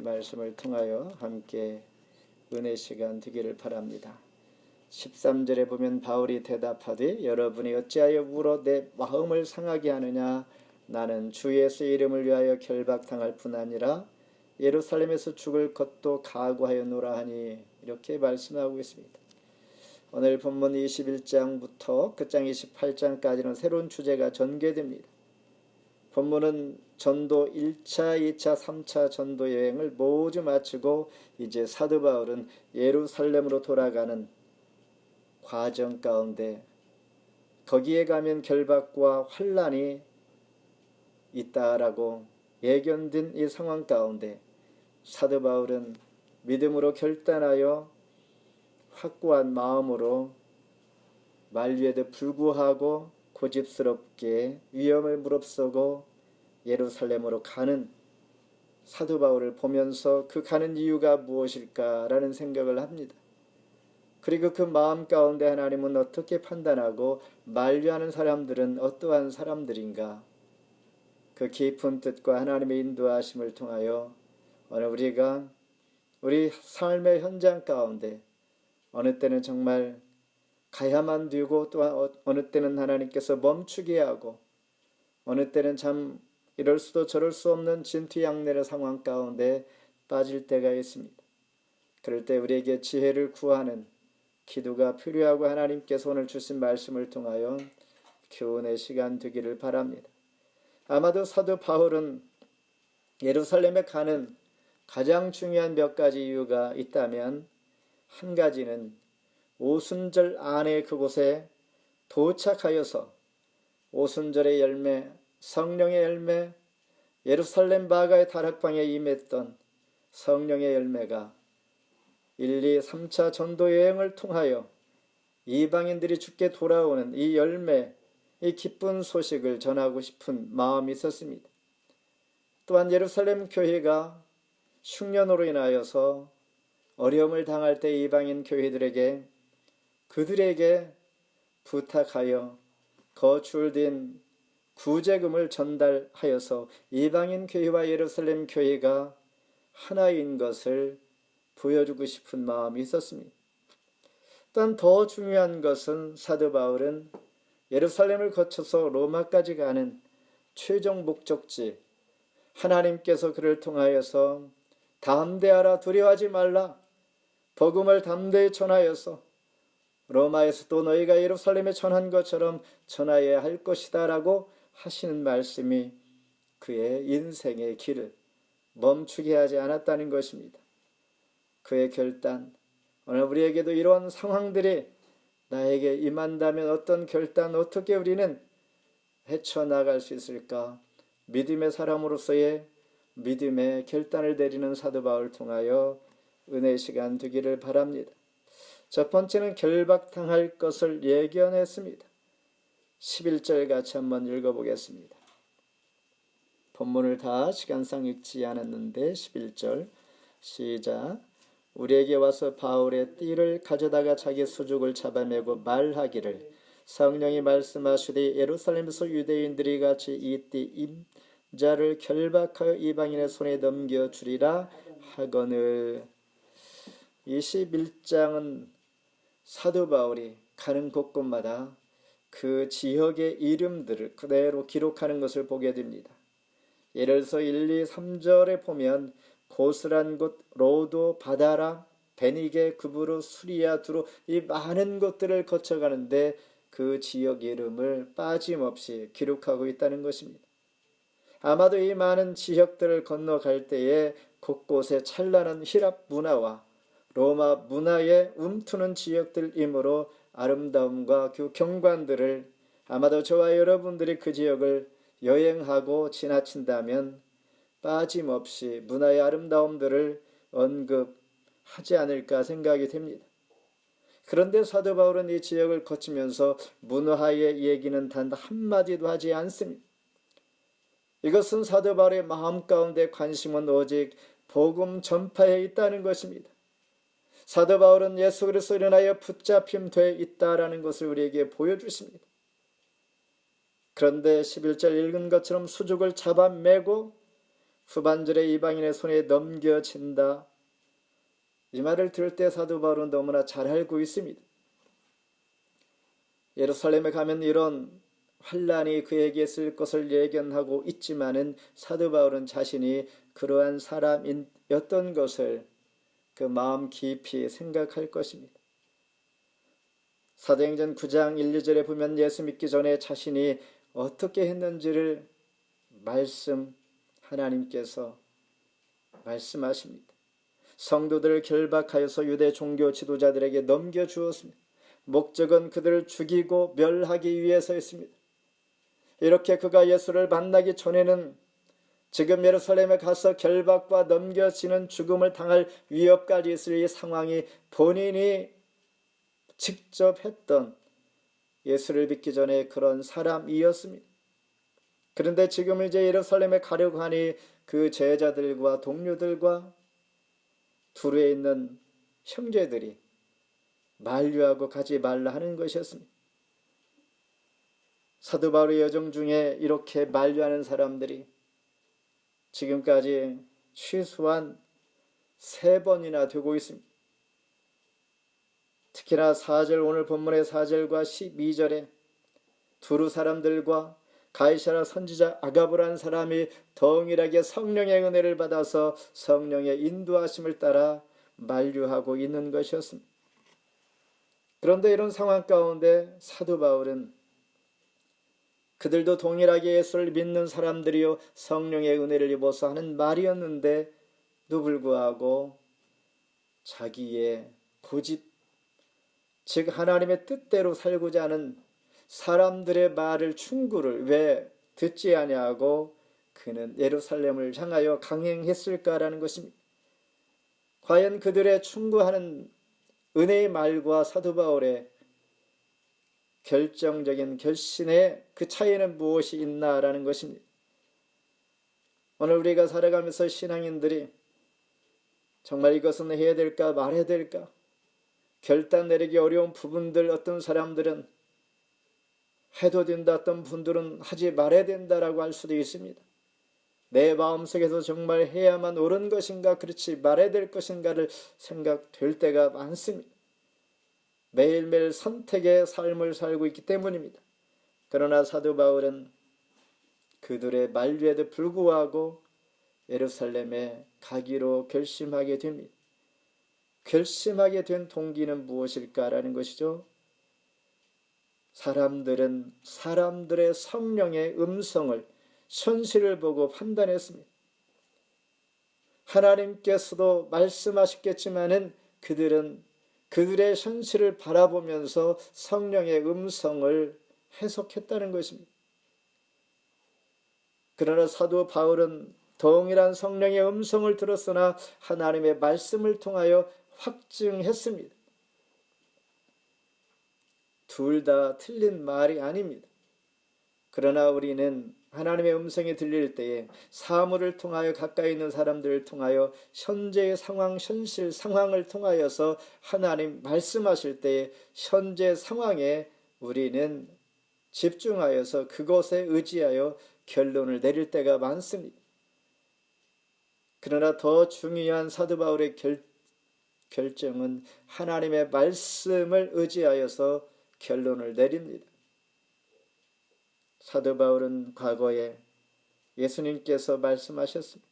말씀을 통하여 함께 은혜 시간 되기를 바랍니다. 13절에 보면 바울이 대답하되 여러분이 어찌하여 울어 내 마음을 상하게 하느냐. 나는 주 예수의 이름을 위하여 결박당할 뿐 아니라 예루살렘에서 죽을 것도 각오하였노라 하니, 이렇게 말씀하고 있습니다. 오늘 본문 21장부터 끝장 28장까지는 새로운 주제가 전개됩니다. 본문은 전도 1차, 2차, 3차 전도 여행을 모두 마치고 이제 사도 바울은 예루살렘으로 돌아가는 과정 가운데 거기에 가면 결박과 환난이 있다라고 예견된 이 상황 가운데 사도 바울은 믿음으로 결단하여 확고한 마음으로 만류에도 불구하고 고집스럽게 위험을 무릅쓰고 예루살렘으로 가는 사도 바울을 보면서 그 가는 이유가 무엇일까라는 생각을 합니다. 그리고 그 마음 가운데 하나님은 어떻게 판단하고 만류하는 사람들은 어떠한 사람들인가, 그 깊은 뜻과 하나님의 인도하심을 통하여 오늘 우리가 우리 삶의 현장 가운데 어느 때는 정말 가야만 되고 또 어느 때는 하나님께서 멈추게 하고 어느 때는 참 이럴 수도 저럴 수 없는 진퇴양난의 상황 가운데 빠질 때가 있습니다. 그럴 때 우리에게 지혜를 구하는 기도가 필요하고 하나님께서 오늘 주신 말씀을 통하여 교훈의 시간 되기를 바랍니다. 아마도 사도 바울은 예루살렘에 가는 가장 중요한 몇 가지 이유가 있다면 한 가지는 오순절 안에 그곳에 도착하여서 오순절의 열매, 성령의 열매, 예루살렘 바가의 다락방에 임했던 성령의 열매가 1, 2, 3차 전도 여행을 통하여 이방인들이 주께 돌아오는 이 열매, 이 기쁜 소식을 전하고 싶은 마음이 있었습니다. 또한 예루살렘 교회가 흉년으로 인하여서 어려움을 당할 때 이방인 교회들에게 그들에게 부탁하여 거출된 구제금을 전달하여서 이방인 교회와 예루살렘 교회가 하나인 것을 보여주고 싶은 마음이 있었습니다. 또한 더 중요한 것은 사도 바울은 예루살렘을 거쳐서 로마까지 가는 최종 목적지, 하나님께서 그를 통하여서 담대하라, 두려워하지 말라, 복음을 담대히 전하여서 로마에서도 너희가 예루살렘에 전한 것처럼 전하여야 할 것이다 라고 하시는 말씀이 그의 인생의 길을 멈추게 하지 않았다는 것입니다. 그의 결단, 오늘 우리에게도 이러한 상황들이 나에게 임한다면 어떤 결단, 어떻게 우리는 헤쳐나갈 수 있을까? 믿음의 사람으로서의 믿음의 결단을 내리는 사도 바울을 통하여 은혜의 시간 되기를 바랍니다. 첫 번째는 결박당할 것을 예견했습니다. 11절 같이 한번 읽어보겠습니다. 본문을 다 시간상 읽지 않았는데 11절 시작. 우리에게 와서 바울의 띠를 가져다가 자기 수족을 잡아매고 말하기를 성령이 말씀하시되 예루살렘에서 유대인들이 같이 이 띠 임자를 결박하여 이방인의 손에 넘겨주리라 하거늘. 21장은 사도 바울이 가는 곳곳마다 그 지역의 이름들을 그대로 기록하는 것을 보게 됩니다. 예를 들어서 1, 2, 3절에 보면 고스란 곳, 로도, 바다라, 베니게, 구브루, 수리아, 두로, 이 많은 곳들을 거쳐가는데 그 지역 이름을 빠짐없이 기록하고 있다는 것입니다. 아마도 이 많은 지역들을 건너갈 때에 곳곳에 찬란한 히랍 문화와 로마 문화에 움트는 지역들이므로 아름다움과 그 경관들을 아마도 저와 여러분들이 그 지역을 여행하고 지나친다면 빠짐없이 문화의 아름다움들을 언급하지 않을까 생각이 됩니다. 그런데 사도 바울은 이 지역을 거치면서 문화의 얘기는 단 한마디도 하지 않습니다. 이것은 사도 바울의 마음 가운데 관심은 오직 복음 전파에 있다는 것입니다. 사도 바울은 예수 그리스도로 인하여 붙잡힘되어 있다라는 것을 우리에게 보여주십니다. 그런데 11절 읽은 것처럼 수족을 잡아매고 후반절에 이방인의 손에 넘겨진다. 이 말을 들을 때 사도 바울은 너무나 잘 알고 있습니다. 예루살렘에 가면 이런 환란이 그에게 있을 것을 예견하고 있지만은 사도 바울은 자신이 그러한 사람이었던 것을 그 마음 깊이 생각할 것입니다. 사도행전 9장 1, 2절에 보면 예수 믿기 전에 자신이 어떻게 했는지를 하나님께서 말씀하십니다. 성도들을 결박하여서 유대 종교 지도자들에게 넘겨주었습니다. 목적은 그들을 죽이고 멸하기 위해서였습니다. 이렇게 그가 예수를 만나기 전에는 지금 예루살렘에 가서 결박과 넘겨지는 죽음을 당할 위협까지 있을 이 상황이 본인이 직접 했던 예수를 믿기 전에 그런 사람이었습니다. 그런데 지금 이제 예루살렘에 가려고 하니 그 제자들과 동료들과 두루에 있는 형제들이 만류하고 가지 말라 하는 것이었습니다. 사도 바울의 여정 중에 이렇게 만류하는 사람들이 지금까지 최소한 3번이나 되고 있습니다. 특히나 4절, 오늘 본문의 4절과 12절에 두루 사람들과 가이사랴 선지자 아가보라는 사람이 동일하게 성령의 은혜를 받아서 성령의 인도하심을 따라 만류하고 있는 것이었습니다. 그런데 이런 상황 가운데 사도 바울은 그들도 동일하게 예수를 믿는 사람들이요 성령의 은혜를 입어서 하는 말이었는데도 불구하고 자기의 고집, 즉 하나님의 뜻대로 살고자 하는 사람들의 말을 충고를 왜 듣지 아니하고 그는 예루살렘을 향하여 강행했을까라는 것입니다. 과연 그들의 충고하는 은혜의 말과 사도 바울의 결정적인 결신의 그 차이는 무엇이 있나라는 것입니다. 오늘 우리가 살아가면서 신앙인들이 정말 이것은 해야 될까 말해야 될까 결단 내리기 어려운 부분들, 어떤 사람들은 해도 된다, 어떤 분들은 하지 말아야 된다라고 할 수도 있습니다. 내 마음속에서 정말 해야만 옳은 것인가, 그렇지 말아야 될 것인가를 생각될 때가 많습니다. 매일매일 선택의 삶을 살고 있기 때문입니다. 그러나 사도 바울은 그들의 만류에도 불구하고 예루살렘에 가기로 결심하게 됩니다. 결심하게 된 동기는 무엇일까라는 것이죠. 사람들은 사람들의 성령의 음성을, 현실을 보고 판단했습니다. 하나님께서도 말씀하셨겠지만은 그들은 그들의 현실을 바라보면서 성령의 음성을 해석했다는 것입니다. 그러나 사도 바울은 동일한 성령의 음성을 들었으나 하나님의 말씀을 통하여 확증했습니다. 둘 다 틀린 말이 아닙니다. 그러나 우리는 하나님의 음성이 들릴 때에 사물을 통하여 가까이 있는 사람들을 통하여 현재의 상황, 현실 상황을 통하여서 하나님 말씀하실 때에 현재 상황에 우리는 집중하여서 그것에 의지하여 결론을 내릴 때가 많습니다. 그러나 더 중요한 사도 바울의 결정은 하나님의 말씀을 의지하여서 결론을 내립니다. 사도 바울은 과거에 예수님께서 말씀하셨습니다.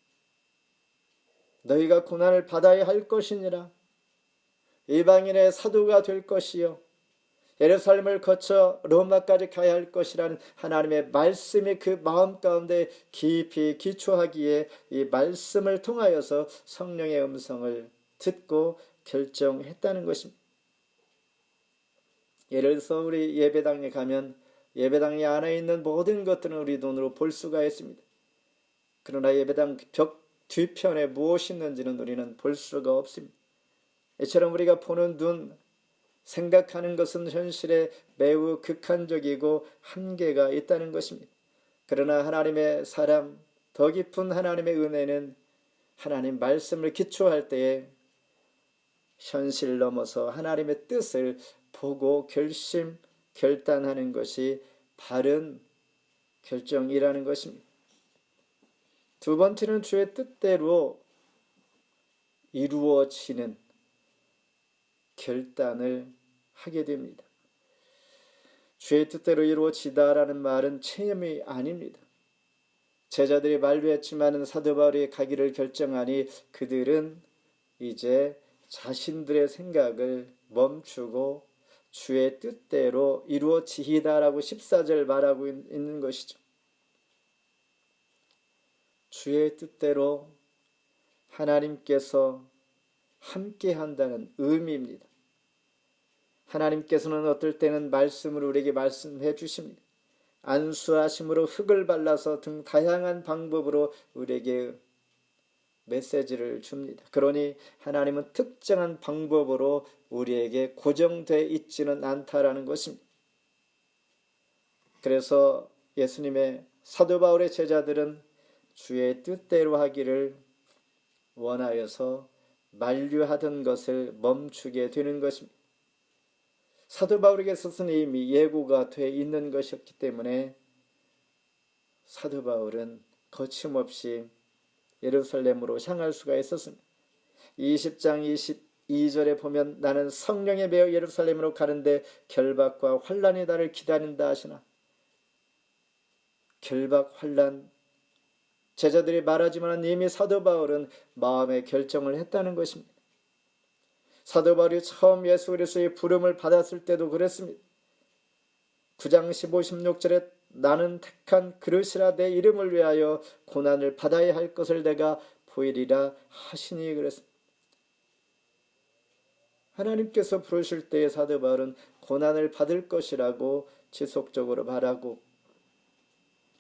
너희가 고난을 받아야 할 것이니라. 이방인의 사도가 될 것이요 예루살렘을 거쳐 로마까지 가야 할 것이라는 하나님의 말씀이 그 마음 가운데 깊이 기초하기에 이 말씀을 통하여서 성령의 음성을 듣고 결정했다는 것입니다. 예를 들어서 우리 예배당에 가면 예배당 안에 있는 모든 것들은 우리 눈으로 볼 수가 있습니다. 그러나 예배당 벽 뒤편에 무엇이 있는지는 우리는 볼 수가 없습니다. 이처럼 우리가 보는 눈, 생각하는 것은 현실에 매우 극한적이고 한계가 있다는 것입니다. 그러나 하나님의 사람, 더 깊은 하나님의 은혜는 하나님 말씀을 기초할 때에 현실 넘어서 하나님의 뜻을 보고 결단하는 것이 바른 결정이라는 것입니다. 두 번째는 주의 뜻대로 이루어지는 결단을 하게 됩니다. 주의 뜻대로 이루어지다라는 말은 체험이 아닙니다. 제자들이 만류했지만 사도 바울이 가기를 결정하니 그들은 이제 자신들의 생각을 멈추고 주의 뜻대로 이루어지이다라고 14절 말하고 있는 것이죠. 주의 뜻대로 하나님께서 함께 한다는 의미입니다. 하나님께서는 어떨 때는 말씀으로 우리에게 말씀해 주십니다. 안수하심으로 흙을 발라서 등 다양한 방법으로 우리에게 메시지를 줍니다. 그러니 하나님은 특정한 방법으로 우리에게 고정되어 있지는 않다라는 것입니다. 그래서 예수님의 사도 바울의 제자들은 주의 뜻대로 하기를 원하여서 만류하던 것을 멈추게 되는 것입니다. 사도 바울에게 있어서는 이미 예고가 되어 있는 것이었기 때문에 사도 바울은 거침없이 예루살렘으로 향할 수가 있었습니다. 20장 22절에 보면 나는 성령에 매여 예루살렘으로 가는데 결박과 환란이 나를 기다린다 하시나. 결박, 환란, 제자들이 말하지만 이미 사도 바울은 마음의 결정을 했다는 것입니다. 사도 바울이 처음 예수 그리스도의 부름을 받았을 때도 그랬습니다. 9장 15, 16절에 나는 택한 그릇이라 내 이름을 위하여 고난을 받아야 할 것을 내가 보이리라 하시니 그랬습니다. 하나님께서 부르실 때의 사도 바울은 고난을 받을 것이라고 지속적으로 말하고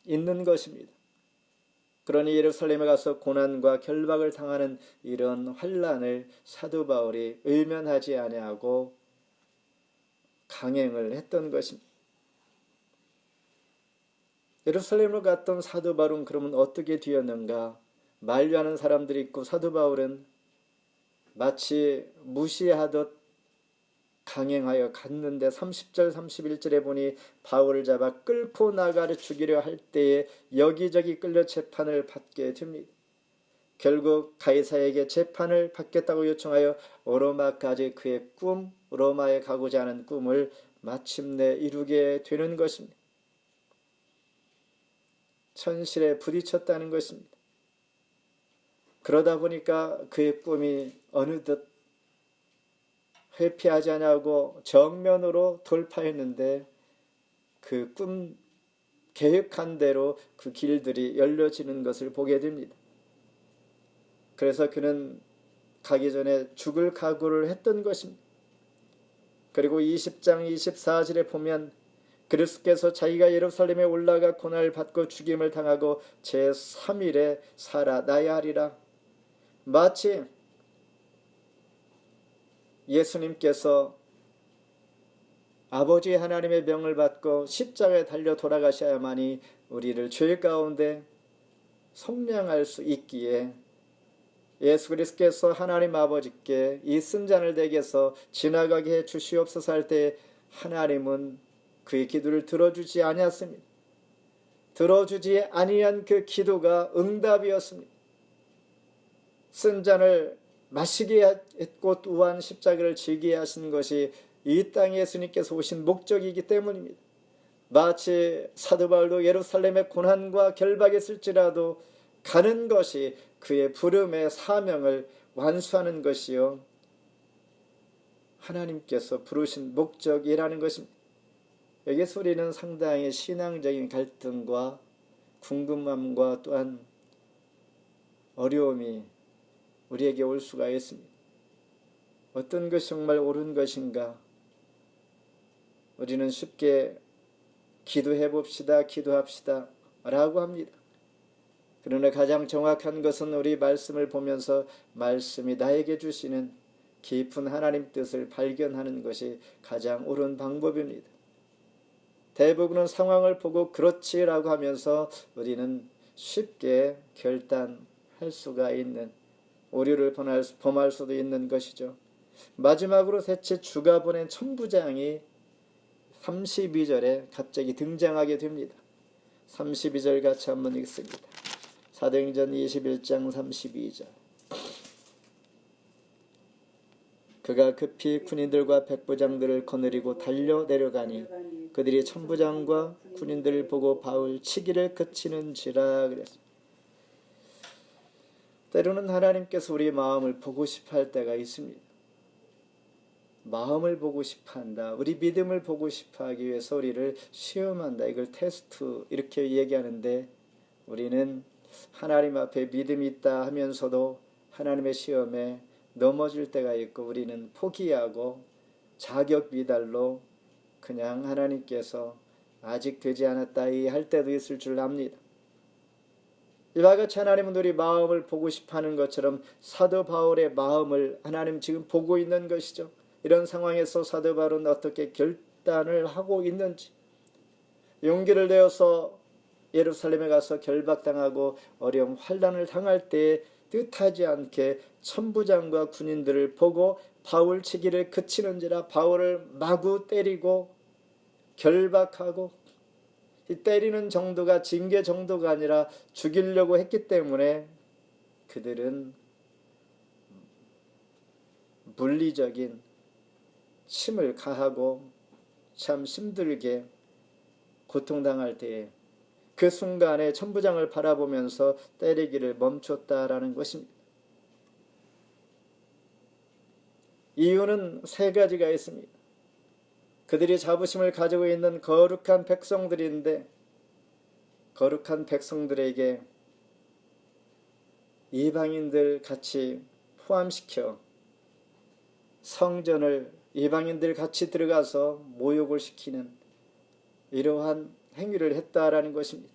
있는 것입니다. 그러니 예루살렘에 가서 고난과 결박을 당하는 이런 환란을 사도 바울이 외면하지 아니하고 강행을 했던 것입니다. 예루살렘으로 갔던 사도 바울은 그러면 어떻게 되었는가? 만류하는 사람들이 있고 사도 바울은 마치 무시하듯 강행하여 갔는데 30절 31절에 보니 바울을 잡아 끌고 나가려 죽이려 할 때에 여기저기 끌려 재판을 받게 됩니다. 결국 가이사에게 재판을 받겠다고 요청하여 로마까지 그의 꿈, 로마에 가고자 하는 꿈을 마침내 이루게 되는 것입니다. 현실에 부딪혔다는 것입니다. 그러다 보니까 그의 꿈이 어느덧 회피하지 않냐고 정면으로 돌파했는데 그 꿈 계획한 대로 그 길들이 열려지는 것을 보게 됩니다. 그래서 그는 가기 전에 죽을 각오를 했던 것입니다. 그리고 20장 24절에 보면 그리스도께서 자기가 예루살렘에 올라가 고난을 받고 죽임을 당하고 제3일에 살아나야 하리라. 마치 예수님께서 아버지 하나님의 명을 받고 십자가에 달려 돌아가셔야만이 우리를 죄 가운데 속량할 수 있기에 예수 그리스도께서 하나님 아버지께 이 쓴잔을 내게서 지나가게 해 주시옵소서 할 때 하나님은 그의 기도를 들어주지 아니었습니다. 들어주지 아니한 그 기도가 응답이었습니다. 쓴잔을 마시게 했고 또한 십자가를 지게 하신 것이 이 땅에 예수님께서 오신 목적이기 때문입니다. 마치 사도 바울도 예루살렘에 고난과 결박했을지라도 가는 것이 그의 부름의 사명을 완수하는 것이요 하나님께서 부르신 목적이라는 것입니다. 여기서 우리는 상당히 신앙적인 갈등과 궁금함과 또한 어려움이 우리에게 올 수가 있습니다. 어떤 것이 정말 옳은 것인가? 우리는 쉽게 기도해 봅시다, 기도합시다 라고 합니다. 그러나 가장 정확한 것은 우리 말씀을 보면서 말씀이 나에게 주시는 깊은 하나님 뜻을 발견하는 것이 가장 옳은 방법입니다. 대부분은 상황을 보고 그렇지라고 하면서 우리는 쉽게 결단할 수가 있는 오류를 범할 수도 있는 것이죠. 마지막으로 셋째 주가 보낸 천부장이 32절에 갑자기 등장하게 됩니다. 32절 같이 한번 읽습니다. 사도행전 21장 32절. 그가 급히 군인들과 백부장들을 거느리고 달려 내려가니 그들이 천부장과 군인들을 보고 바울 치기를 그치는지라 그랬습니다. 때로는 하나님께서 우리 마음을 보고 싶어 할 때가 있습니다. 마음을 보고 싶어 한다. 우리 믿음을 보고 싶어 하기 위해서 우리를 시험한다. 이걸 테스트 이렇게 얘기하는데, 우리는 하나님 앞에 믿음이 있다 하면서도 하나님의 시험에 넘어질 때가 있고, 우리는 포기하고 자격 미달로 그냥 하나님께서 아직 되지 않았다 할 때도 있을 줄 압니다. 이와 같이 하나님은 우리 마음을 보고 싶어하는 것처럼 사도 바울의 마음을 하나님 지금 보고 있는 것이죠. 이런 상황에서 사도 바울은 어떻게 결단을 하고 있는지, 용기를 내어서 예루살렘에 가서 결박당하고 어려움 환난을 당할 때에 뜻하지 않게 천부장과 군인들을 보고 바울 치기를 그치는지라 바울을 마구 때리고 결박하고, 이 때리는 정도가 징계 정도가 아니라 죽이려고 했기 때문에 그들은 물리적인 침을 가하고 참 힘들게 고통당할 때에 그 순간에 천부장을 바라보면서 때리기를 멈췄다라는 것입니다. 이유는 세 가지가 있습니다. 그들이 자부심을 가지고 있는 거룩한 백성들인데, 거룩한 백성들에게 이방인들 같이 포함시켜 성전을 이방인들 같이 들어가서 모욕을 시키는 이러한 행위를 했다라는 것입니다.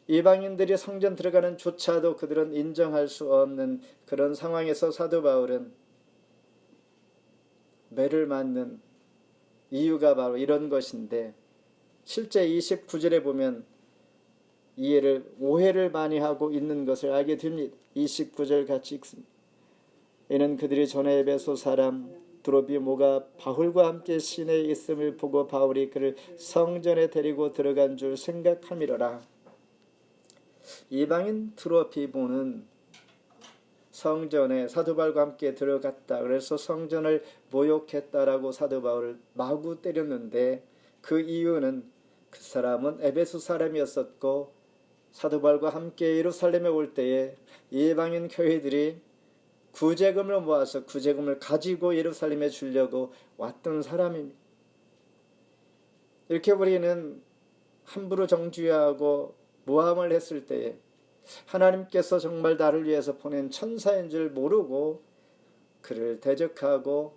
이방인들이 성전 들어가는 조차도 그들은 인정할 수 없는 그런 상황에서 사도 바울은 매를 맞는 이유가 바로 이런 것인데, 실제 29절에 보면 이해를 오해를 많이 하고 있는 것을 알게 됩니다. 29절 같이 읽습니다. 이는 그들이 전에 에베소 사람 드로비모가 바울과 함께 시내에 있음을 보고 바울이 그를 성전에 데리고 들어간 줄 생각함이로라. 이방인 드로비모는 성전에 사도 바울과 함께 들어갔다. 그래서 성전을 모욕했다라고 사도 바울을 마구 때렸는데, 그 이유는 그 사람은 에베소 사람이었었고 사도 바울과 함께 예루살렘에 올 때에 이방인 교회들이 구제금을 모아서 구제금을 가지고 예루살렘에 주려고 왔던 사람입니다. 이렇게 우리는 함부로 정죄하고 모함을 했을 때에 하나님께서 정말 나를 위해서 보낸 천사인 줄 모르고 그를 대적하고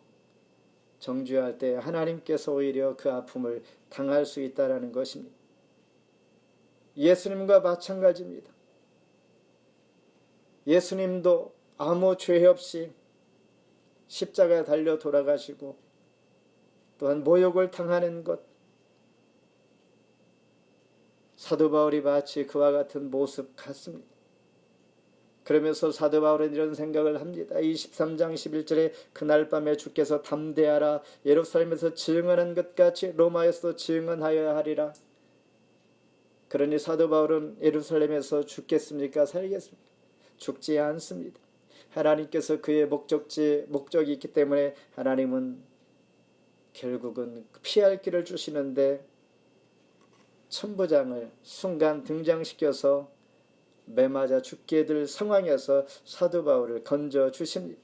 정죄할 때 하나님께서 오히려 그 아픔을 당할 수 있다는 것입니다. 예수님과 마찬가지입니다. 예수님도 아무 죄 없이 십자가에 달려 돌아가시고 또한 모욕을 당하는 것, 사도 바울이 마치 그와 같은 모습 같습니다. 그러면서 사도 바울은 이런 생각을 합니다. 23장 11절에 그날 밤에 주께서 담대하라, 예루살렘에서 증언한 것 같이 로마에서도 증언하여야 하리라. 그러니 사도 바울은 예루살렘에서 죽겠습니까? 살겠습니까? 죽지 않습니다. 하나님께서 그의 목적이 있기 때문에 하나님은 결국은 피할 길을 주시는데, 천부장을 순간 등장시켜서 매맞아 죽게 될 상황에서 사도 바울을 건져 주십니다.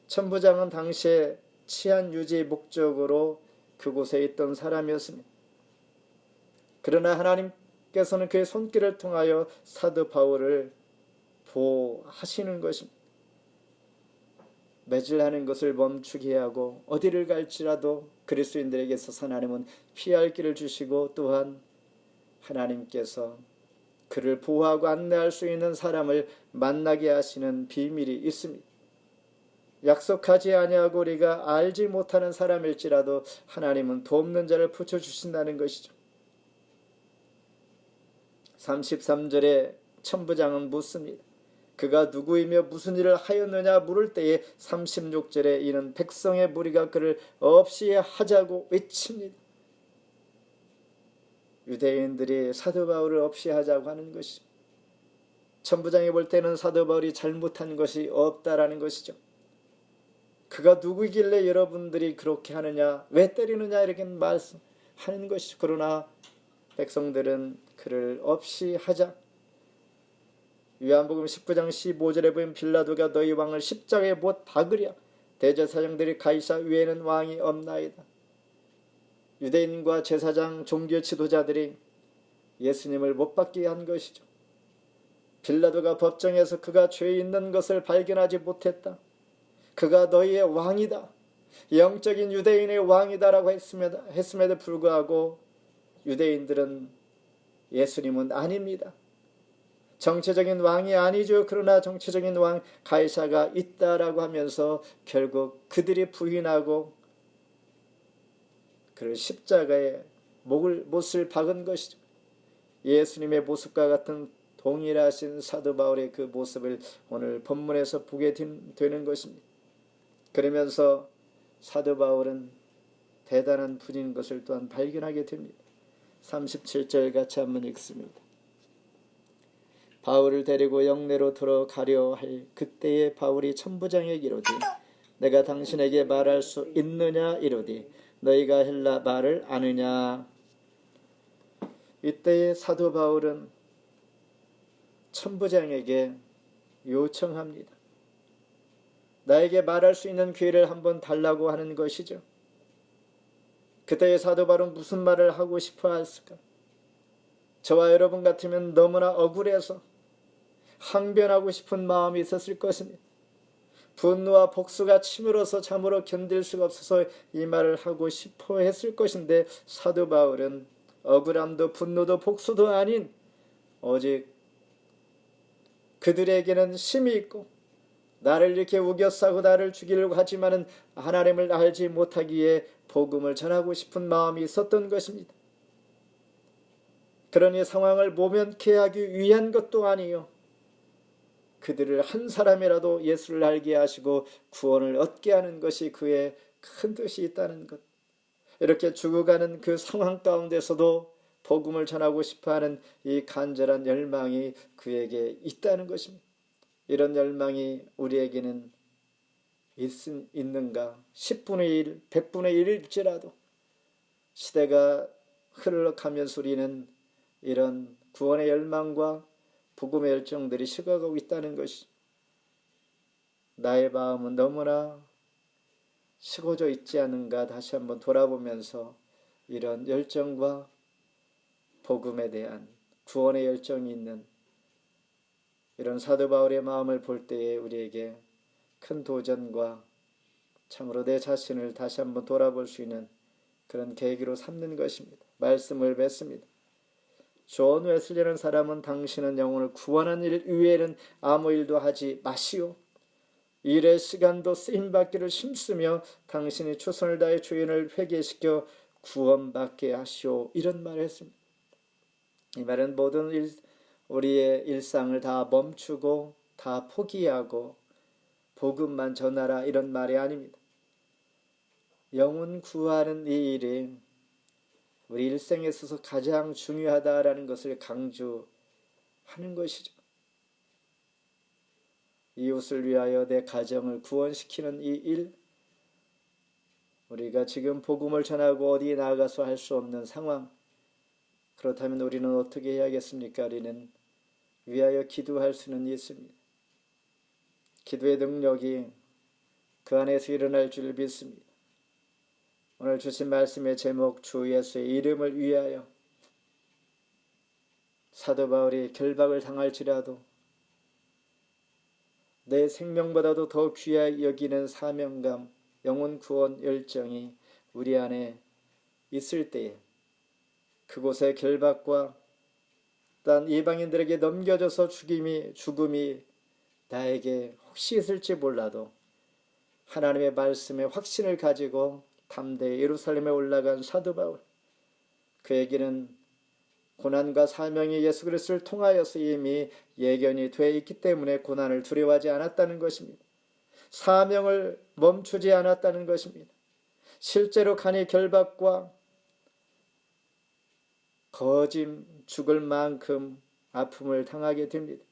천부장은 당시에 치안 유지 목적으로 그곳에 있던 사람이었습니다. 그러나 하나님께서는 그의 손길을 통하여 사도 바울을 보호하시는 것입니다. 매질하는 것을 멈추게 하고 어디를 갈지라도 그리스도인들에게서 하나님은 피할 길을 주시고, 또한 하나님께서 그를 보호하고 안내할 수 있는 사람을 만나게 하시는 비밀이 있습니다. 약속하지 아니하고 우리가 알지 못하는 사람일지라도 하나님은 돕는 자를 붙여주신다는 것이죠. 33절에 천부장은 묻습니다. 그가 누구이며 무슨 일을 하였느냐 물을 때에 36절에 이는 백성의 무리가 그를 없이 하자고 외칩니다. 유대인들이 사도 바울을 없이 하자고 하는 것이죠. 천부장이 볼 때는 사도 바울이 잘못한 것이 없다라는 것이죠. 그가 누구길래 여러분들이 그렇게 하느냐, 왜 때리느냐 이렇게 말씀하는 것이죠. 그러나 백성들은 그를 없이 하자. 요한복음 19장 15절에 보면 빌라도가 너희 왕을 십자가에 못 박으랴. 대제사장들이 가이사 위에는 왕이 없나이다. 유대인과 제사장 종교 지도자들이 예수님을 못 박게 한 것이죠. 빌라도가 법정에서 그가 죄 있는 것을 발견하지 못했다. 그가 너희의 왕이다. 영적인 유대인의 왕이다라고 했음에도 불구하고 유대인들은 예수님은 아닙니다. 정체적인 왕이 아니죠. 그러나 정체적인 왕 가이사가 있다라고 하면서 결국 그들이 부인하고 그를 십자가에 못을 박은 것이죠. 예수님의 모습과 같은 동일하신 사도 바울의 그 모습을 오늘 본문에서 보게 되는 것입니다. 그러면서 사도 바울은 대단한 분인 것을 또한 발견하게 됩니다. 37절 같이 한번 읽습니다. 바울을 데리고 영내로 들어가려 할 그때에 바울이 천부장에게 이르되 내가 당신에게 말할 수 있느냐 이르되 너희가 헬라 말을 아느냐. 이때에 사도 바울은 천부장에게 요청합니다. 나에게 말할 수 있는 기회를 한번 달라고 하는 것이죠. 그때의 사도 바울은 무슨 말을 하고 싶어 했을까? 저와 여러분 같으면 너무나 억울해서 항변하고 싶은 마음이 있었을 것입니다. 분노와 복수가 치밀어서 참으로 견딜 수가 없어서 이 말을 하고 싶어 했을 것인데 사도 바울은 억울함도 분노도 복수도 아닌 오직 그들에게는 심이 있고 나를 이렇게 우겨싸고 나를 죽이려고 하지만은 하나님을 알지 못하기에 복음을 전하고 싶은 마음이 있었던 것입니다. 그러니 상황을 모면케 하기 위한 것도 아니요. 그들을 한 사람이라도 예수를 알게 하시고 구원을 얻게 하는 것이 그의 큰 뜻이 있다는 것. 이렇게 죽어가는 그 상황 가운데서도 복음을 전하고 싶어하는 이 간절한 열망이 그에게 있다는 것입니다. 이런 열망이 우리에게는 있는가? 10분의 1, 100분의 1일지라도 시대가 흘러가면서 우리는 이런 구원의 열망과 복음의 열정들이 식어가고 있다는 것이 나의 마음은 너무나 식어져 있지 않은가 다시 한번 돌아보면서 이런 열정과 복음에 대한 구원의 열정이 있는 이런 사도 바울의 마음을 볼 때에 우리에게 큰 도전과 참으로 내 자신을 다시 한번 돌아볼 수 있는 그런 계기로 삼는 것입니다. 말씀을 뵙습니다. 존 웨슬리라는 사람은 당신은 영혼을 구원하는 일 이외에는 아무 일도 하지 마시오. 일의 시간도 쓰임받기를 힘쓰며 당신이 최선을 다해 주인을 회개시켜 구원받게 하시오. 이런 말을 했습니다. 이 말은 모든 우리의 일상을 다 멈추고 다 포기하고 복음만 전하라 이런 말이 아닙니다. 영혼 구하는 이 일이 우리 일생에 있어서 가장 중요하다라는 것을 강조하는 것이죠. 이웃을 위하여 내 가정을 구원시키는 이 일, 우리가 지금 복음을 전하고 어디에 나가서 할 수 없는 상황, 그렇다면 우리는 어떻게 해야겠습니까? 우리는 위하여 기도할 수는 있습니다. 기도의 능력이 그 안에서 일어날 줄 믿습니다. 오늘 주신 말씀의 제목 주 예수의 이름을 위하여 사도 바울이 결박을 당할지라도 내 생명보다도 더 귀하게 여기는 사명감, 영혼 구원 열정이 우리 안에 있을 때에 그곳의 결박과 딴 이방인들에게 넘겨져서 죽음이 나에게 혹시 있을지 몰라도 하나님의 말씀에 확신을 가지고 담대히 예루살렘에 올라간 사도 바울, 그에게는 고난과 사명이 예수 그리스도를 통하여서 이미 예견이 되어 있기 때문에 고난을 두려워하지 않았다는 것입니다. 사명을 멈추지 않았다는 것입니다. 실제로 간이 결박과 거짐 죽을 만큼 아픔을 당하게 됩니다.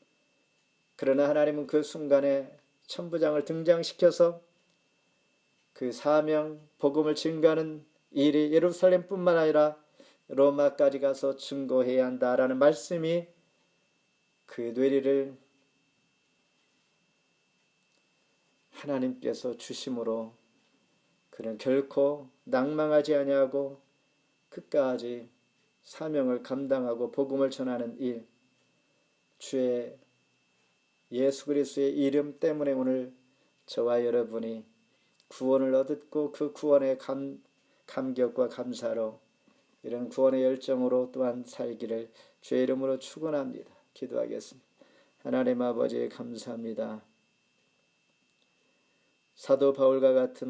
그러나 하나님은 그 순간에 천부장을 등장시켜서 그 사명, 복음을 증거하는 일이 예루살렘뿐만 아니라 로마까지 가서 증거해야 한다라는 말씀이 그 뇌리를 하나님께서 주심으로 그는 결코 낭망하지 아니하고 끝까지 사명을 감당하고 복음을 전하는 일, 주의 예수 그리스도의 이름 때문에 오늘 저와 여러분이 구원을 얻었고 그 구원의 감격과 감사로 이런 구원의 열정으로 또한 살기를 주의 이름으로 축원합니다. 기도하겠습니다. 하나님 아버지 감사합니다. 사도 바울과 같은